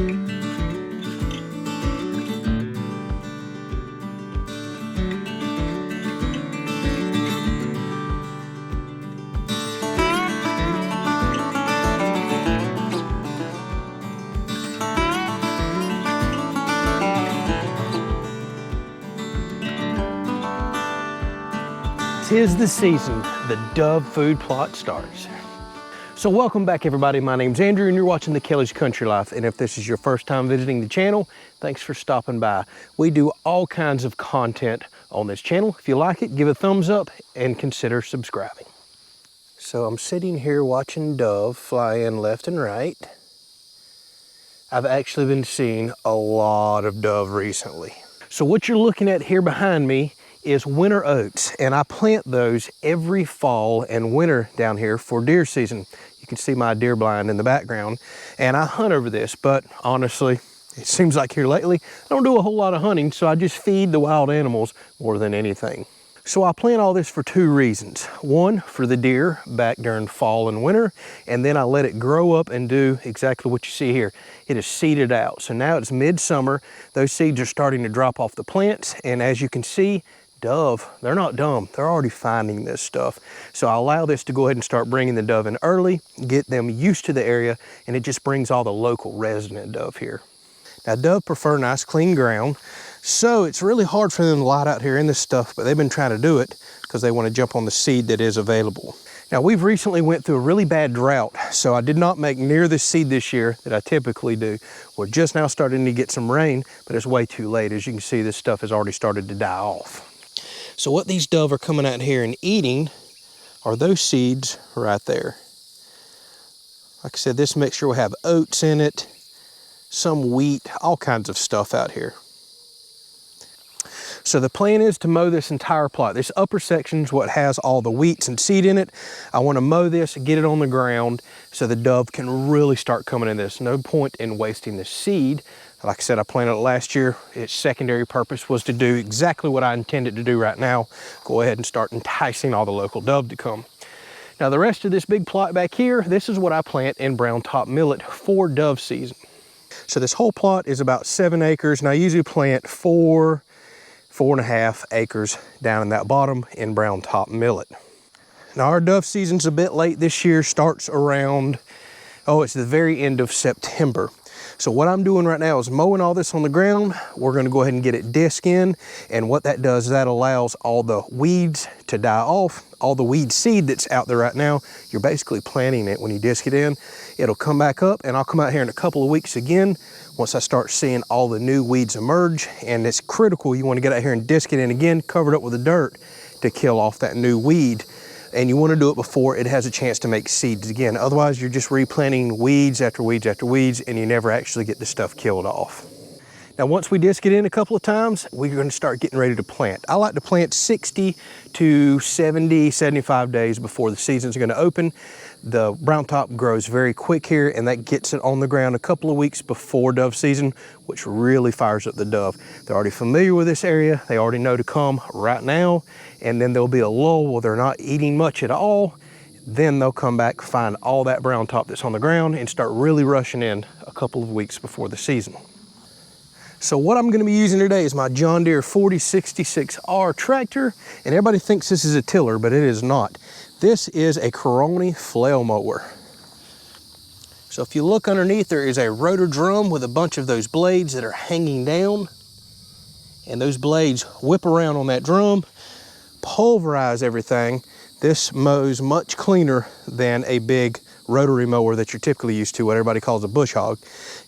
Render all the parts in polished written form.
'Tis the season, the dove food plot starts. So welcome back everybody, my name's Andrew and you're watching the Kelley's Country Life. And if this is your first time visiting the channel, thanks for stopping by. We do all kinds of content on this channel. If you like it, give a thumbs up and consider subscribing. So I'm sitting here watching dove fly in left and right. I've actually been seeing a lot of dove recently. So what you're looking at here behind me is winter oats, and I plant those every fall and winter down here for deer season. You can see my deer blind in the background, and I hunt over this, but honestly, it seems like here lately, I don't do a whole lot of hunting, so I just feed the wild animals more than anything. So I plant all this for two reasons. One, for the deer back during fall and winter, and then I let it grow up and do exactly what you see here. It is seeded out. So now it's midsummer, those seeds are starting to drop off the plants, and as you can see, dove, they're not dumb. They're already finding this stuff. So I allow this to go ahead and start bringing the dove in early, get them used to the area, and it just brings all the local resident dove here. Now dove prefer nice clean ground, so it's really hard for them to light out here in this stuff, but they've been trying to do it because they want to jump on the seed that is available. Now we've recently went through a really bad drought, so I did not make near the seed this year that I typically do. We're just now starting to get some rain, but it's way too late. As you can see, this stuff has already started to die off. So what these dove are coming out here and eating are those seeds right there. Like I said, this mixture will have oats in it, some wheat, all kinds of stuff out here. So the plan is to mow this entire plot. This upper section is what has all the wheats and seed in it. I want to mow this and get it on the ground so the dove can really start coming in this. No point in wasting the seed. Like I said, I planted it last year. Its secondary purpose was to do exactly what I intended to do right now. Go ahead and start enticing all the local dove to come. Now the rest of this big plot back here, this is what I plant in brown top millet for dove season. So this whole plot is about 7 acres, and I usually plant 4.5 acres down in that bottom in brown top millet. Now our dove season's a bit late this year, starts around, it's the very end of September. So what I'm doing right now is mowing all this on the ground. We're gonna go ahead and get it disc in, and what that does, that allows all the weeds to die off. All the weed seed that's out there right now, you're basically planting it when you disc it in. It'll come back up, and I'll come out here in a couple of weeks again once I start seeing all the new weeds emerge. And it's critical, you wanna get out here and disc it in again, cover it up with the dirt to kill off that new weed. And you want to do it before it has a chance to make seeds again. Otherwise, you're just replanting weeds after weeds after weeds, and you never actually get the stuff killed off. Now, once we disc it in a couple of times, we're going to start getting ready to plant. I like to plant 60 to 70, 75 days before the season's going to open. The brown top grows very quick here, and that gets it on the ground a couple of weeks before dove season, which really fires up the dove. They're already familiar with this area. They already know to come right now, and then there'll be a lull where they're not eating much at all. Then they'll come back, find all that brown top that's on the ground, and start really rushing in a couple of weeks before the season. So what I'm going to be using today is my John Deere 4066R tractor, and everybody thinks this is a tiller, but it is not. This is a Coroni flail mower. So if you look underneath, there is a rotor drum with a bunch of those blades that are hanging down, and those blades whip around on that drum, pulverize everything. This mows much cleaner than a big rotary mower that you're typically used to, what everybody calls a bush hog.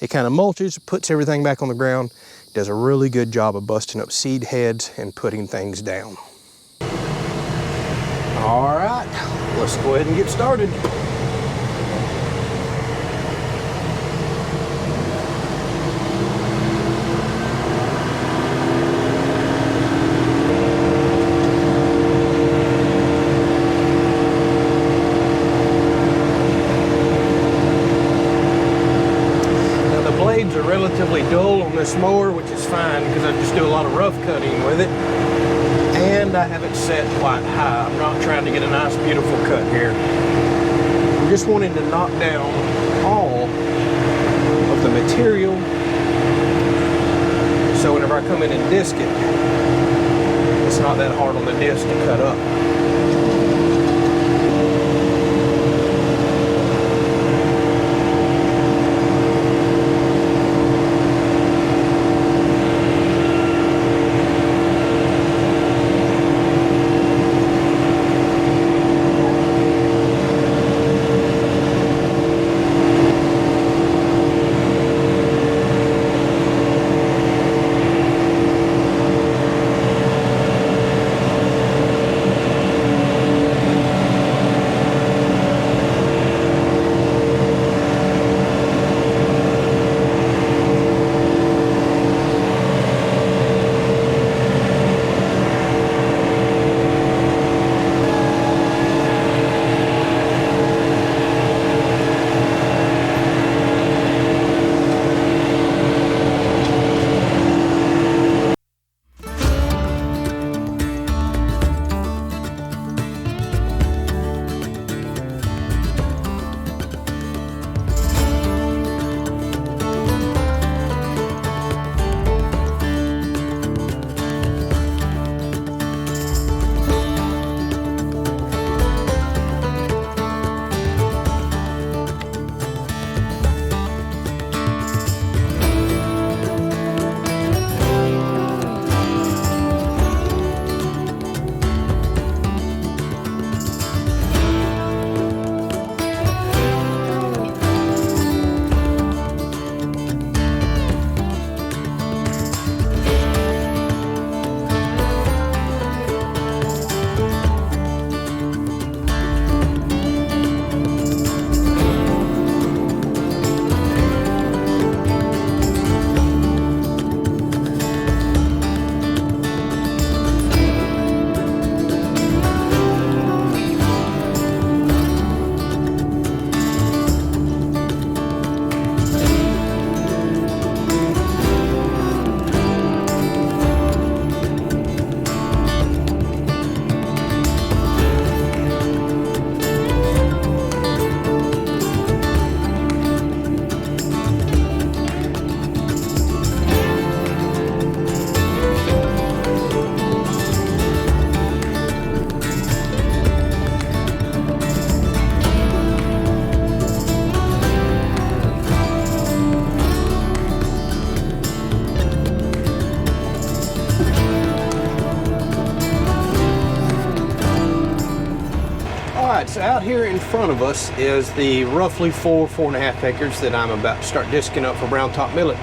It kind of mulches, puts everything back on the ground, does a really good job of busting up seed heads and putting things down. All right, let's go ahead and get started. Are relatively dull on this mower, which is fine because I just do a lot of rough cutting with it, and I have it set quite high. I'm not trying to get a nice beautiful cut here. I'm just wanting to knock down all of the material, so whenever I come in and disc it, it's not that hard on the disc to cut up. So out here in front of us is the roughly 4.5 acres that I'm about to start disking up for brown top millet.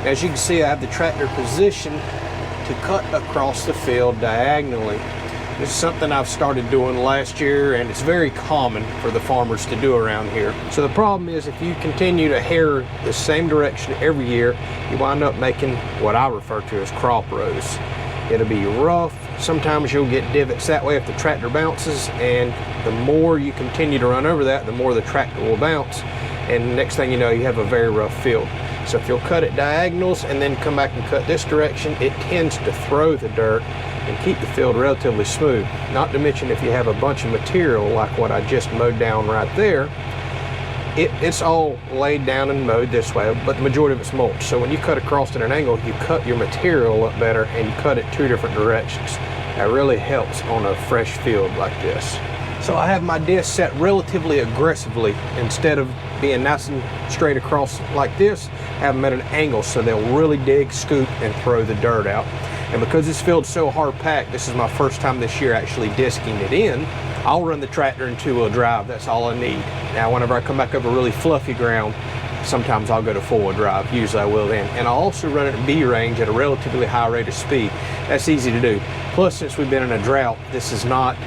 As you can see, I have the tractor positioned to cut across the field diagonally. This is something I've started doing last year, and it's very common for the farmers to do around here. So the problem is, if you continue to harrow the same direction every year, you wind up making what I refer to as crop rows. It'll be rough. Sometimes you'll get divots that way if the tractor bounces, and the more you continue to run over that, the more the tractor will bounce, and next thing you know, you have a very rough field. So if you'll cut at diagonals and then come back and cut this direction, it tends to throw the dirt and keep the field relatively smooth. Not to mention, if you have a bunch of material like what I just mowed down right there, it's all laid down and mowed this way, but the majority of it's mulch. So when you cut across at an angle, you cut your material up better, and you cut it two different directions. That really helps on a fresh field like this. So I have my disc set relatively aggressively. Instead of being nice and straight across like this, have them at an angle so they'll really dig, scoop, and throw the dirt out. And because this field's so hard packed, this is my first time this year actually disking it in, I'll run the tractor in two-wheel drive. That's all I need. Now, whenever I come back over really fluffy ground, sometimes I'll go to four-wheel drive. Usually I will then. And I'll also run it at B range at a relatively high rate of speed. That's easy to do. Plus, since we've been in a drought, this is not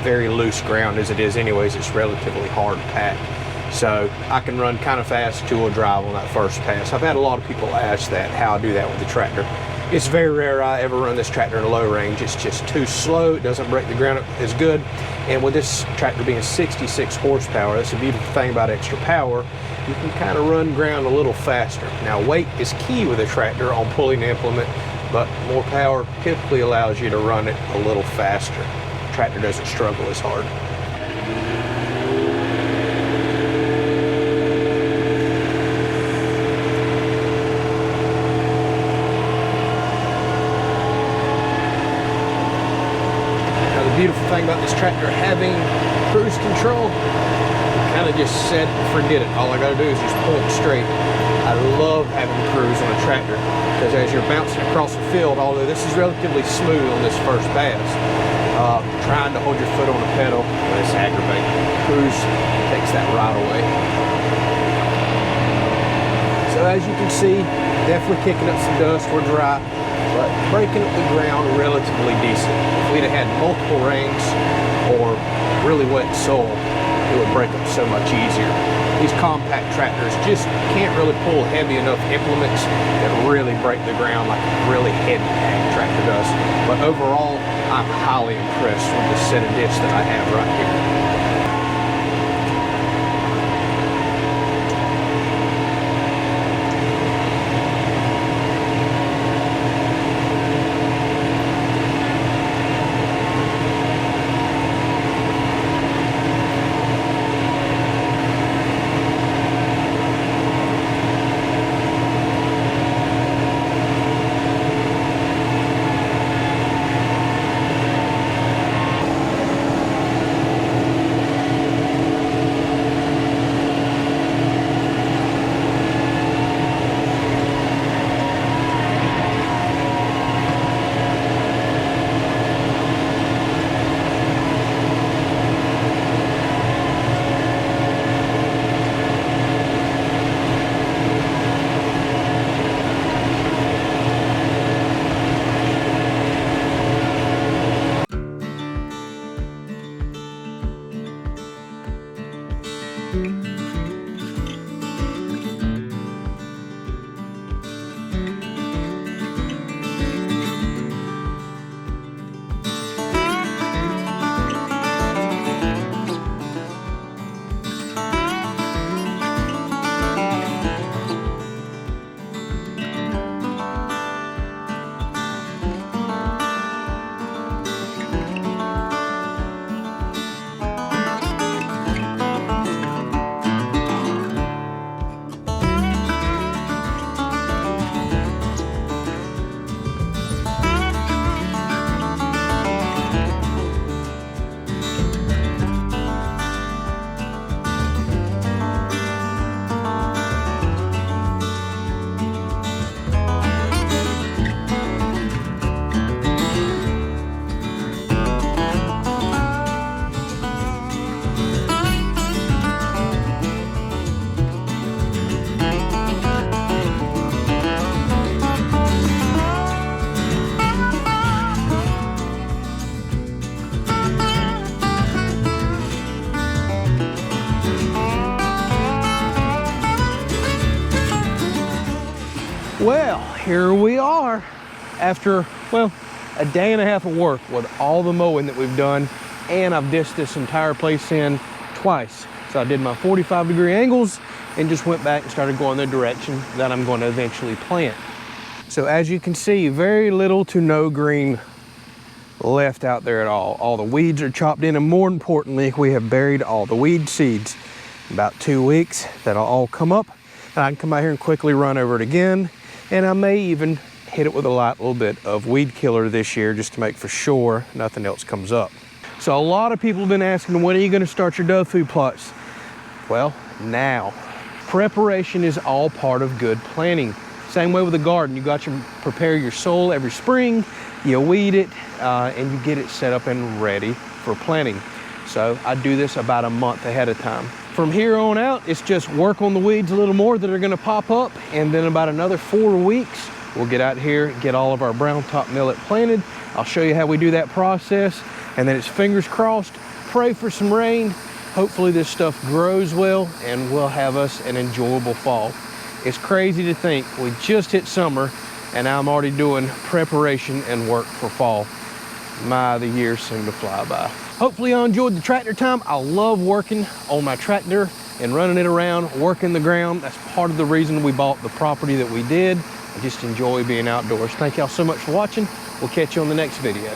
very loose ground as it is anyways. It's relatively hard packed. So I can run kind of fast two-wheel drive on that first pass. I've had a lot of people ask that, how I do that with the tractor. It's very rare I ever run this tractor in a low range. It's just too slow. It doesn't break the ground up as good. And with this tractor being 66 horsepower, that's a beautiful thing about extra power. You can kind of run ground a little faster. Now, weight is key with a tractor on pulling the implement, but more power typically allows you to run it a little faster. The tractor doesn't struggle as hard. this tractor having cruise control, kind of just said, forget it. All I gotta do is just point straight. I love having cruise on a tractor because as you're bouncing across the field, although this is relatively smooth on this first pass, trying to hold your foot on the pedal, it's aggravating. Cruise takes that right away. So as you can see, definitely kicking up some dust. We're dry, but breaking up the ground relatively decent. If we'd have had multiple rains or really wet soil, it would break up so much easier. These compact tractors just can't really pull heavy enough implements that really break the ground like a really heavy ag tractor does. But overall, I'm highly impressed with the set of discs that I have right here. Well, here we are after, well, a day and a half of work with all the mowing that we've done, and I've disced this entire place in twice. So I did my 45-degree angles and just went back and started going the direction that I'm going to eventually plant. So as you can see, very little to no green left out there at all. All the weeds are chopped in, and more importantly, we have buried all the weed seeds. In about 2 weeks, that'll all come up, and I can come out here and quickly run over it again. And I may even hit it with a light little bit of weed killer this year just to make for sure nothing else comes up. So a lot of people have been asking, when are you going to start your dove food plots? Well, now. Preparation is all part of good planning. Same way with the garden. You got to prepare your soil every spring, you weed it, and you get it set up and ready for planting. So I do this about a month ahead of time. From here on out, it's just work on the weeds a little more that are gonna pop up, and then about another 4 weeks, we'll get out here, get all of our brown top millet planted. I'll show you how we do that process, and then it's fingers crossed, pray for some rain. Hopefully this stuff grows well, and we'll have us an enjoyable fall. It's crazy to think we just hit summer, and I'm already doing preparation and work for fall. My, the years seem to fly by. Hopefully you enjoyed the tractor time. I love working on my tractor and running it around, working the ground. That's part of the reason we bought the property that we did. I just enjoy being outdoors. Thank y'all so much for watching. We'll catch you on the next video.